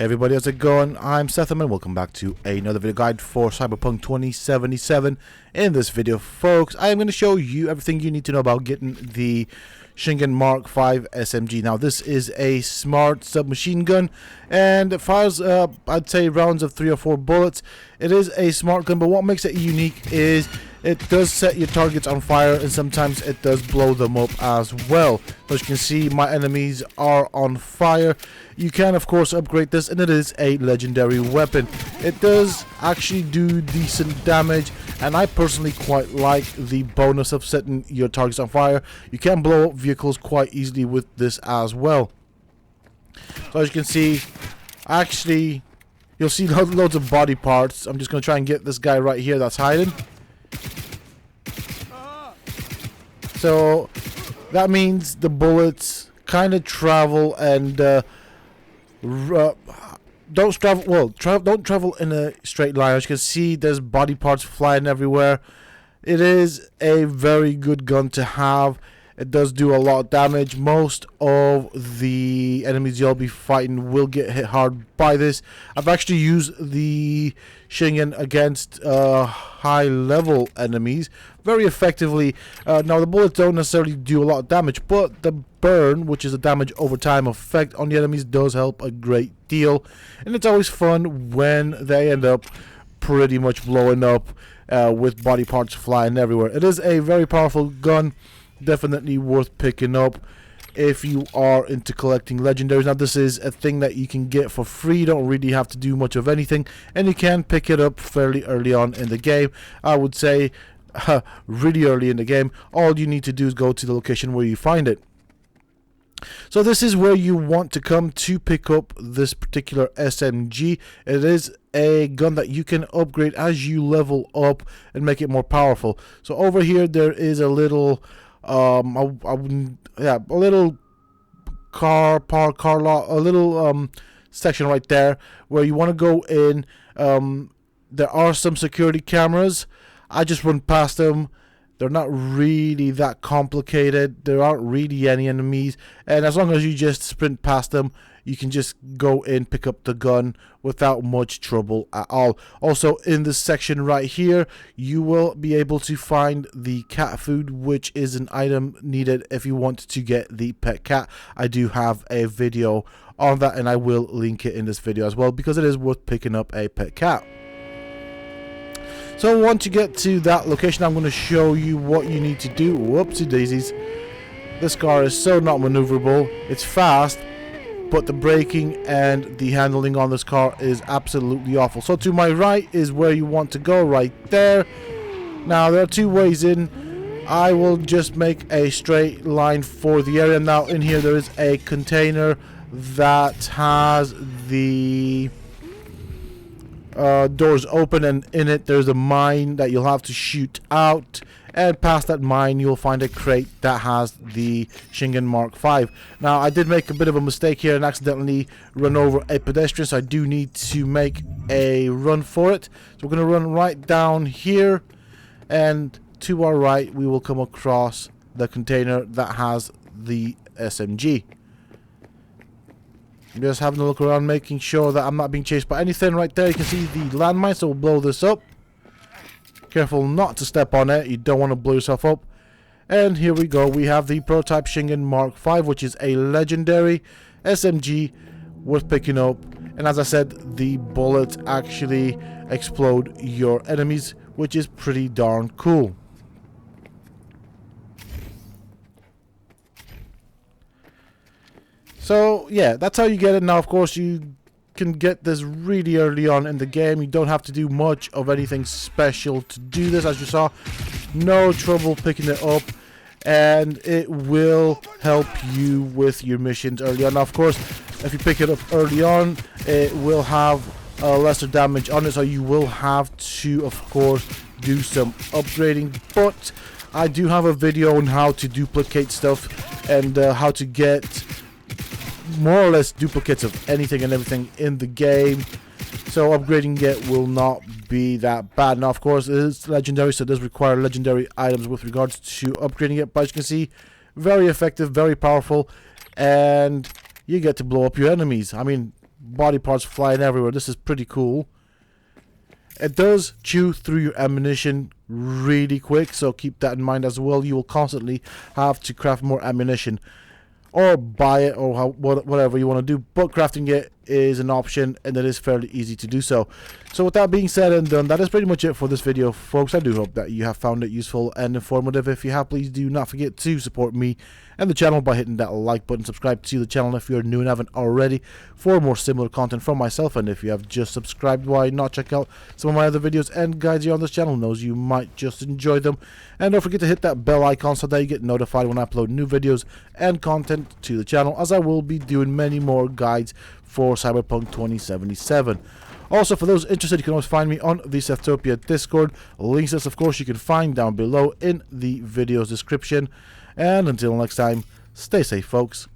Hey everybody, how's it going? I'm Sethum and welcome back to another video guide for Cyberpunk 2077. In this video, folks, I am going to show you everything you need to know about getting the Shingen Mark V SMG. Now, this is a smart submachine gun and it fires, I'd say, rounds of 3 or 4 bullets. It is a smart gun, but what makes it unique is it does set your targets on fire and sometimes it does blow them up as well. As you can see, my enemies are on fire. You can, of course, upgrade this, and it is a legendary weapon. It does actually do decent damage, and I personally quite like the bonus of setting your targets on fire. You can blow up vehicles quite easily with this as well. So as you can see, actually, you'll see loads of body parts. I'm just going to try and get this guy right here that's hiding. So that means the bullets kind of travel and don't travel in a straight line. As you can see, there's body parts flying everywhere. It is a very good gun to have. It does do a lot of damage. Most of the enemies you'll be fighting will get hit hard by this. I've actually used the Shingen against high level enemies very effectively. Now the bullets don't necessarily do a lot of damage, but the burn, which is a damage over time effect on the enemies, does help a great deal. And it's always fun when they end up pretty much blowing up with body parts flying everywhere. It is a very powerful gun. Definitely worth picking up if you are into collecting legendaries. Now, this is a thing that you can get for free. You don't really have to do much of anything, and you can pick it up fairly early on in the game. I would say really early in the game. All you need to do is go to the location where you find it. So this is where you want to come to pick up this particular SMG. It is a gun that you can upgrade as you level up and make it more powerful. So over here there is a little a little car lot, a little section right there where you want to go in. There are some security cameras. I just run past them. They're not really that complicated. There aren't really any enemies, and as long as you just sprint past them, you can just go in, pick up the gun without much trouble at all. Also, in this section right here, you will be able to find the cat food, which is an item needed if you want to get the pet cat. I do have a video on that, and I will link it in this video as well, because it is worth picking up a pet cat. So once you get to that location, I'm going to show you what you need to do. Whoopsie daisies. This car is so not maneuverable. It's fast, but the braking and the handling on this car is absolutely awful. So to my right is where you want to go, right there. Now there are 2 ways in. I will just make a straight line for the area. Now in here there is a container that has the doors open, and in it there's a mine that you'll have to shoot out, and past that mine you'll find a crate that has the Shingen Mark V. Now I did make a bit of a mistake here and accidentally run over a pedestrian, so I do need to make a run for it. So we're going to run right down here, and to our right we will come across the container that has the SMG. I'm just having a look around, making sure that I'm not being chased by anything. Right there you can see the landmine, so we'll blow this up. Careful not to step on it, you don't want to blow yourself up. And here we go, we have the prototype Shingen Mark V, which is a legendary SMG worth picking up. And as I said, the bullets actually explode your enemies, which is pretty darn cool. So yeah, that's how you get it. Now of course you can get this really early on in the game. You don't have to do much of anything special to do this. As you saw, no trouble picking it up, and it will help you with your missions early on. Now of course, if you pick it up early on, it will have lesser damage on it, so you will have to of course do some upgrading. But I do have a video on how to duplicate stuff and how to get more or less duplicates of anything and everything in the game, so upgrading it will not be that bad. Now of course it is legendary, so it does require legendary items with regards to upgrading it, but as you can see, very effective, very powerful, and you get to blow up your enemies. I mean, body parts flying everywhere. This is pretty cool. It does chew through your ammunition really quick, so keep that in mind as well. You will constantly have to craft more ammunition, or buy it, or whatever you want to do, but crafting it is an option, and it is fairly easy to do so. So with that being said and done, that is pretty much it for this video, folks. I do hope that you have found it useful and informative. If you have, please do not forget to support me and the channel by hitting that like button. Subscribe to the channel if you're new and haven't already for more similar content from myself. And if you have just subscribed, why not check out some of my other videos and guides here on this channel? Knows you might just enjoy them. And don't forget to hit that bell icon so that you get notified when I upload new videos and content to the channel, as I will be doing many more guides for Cyberpunk 2077. Also, for those interested, you can always find me on the Sethtopia Discord. Links to this, of course, you can find down below in the video's description. And until next time, stay safe, folks.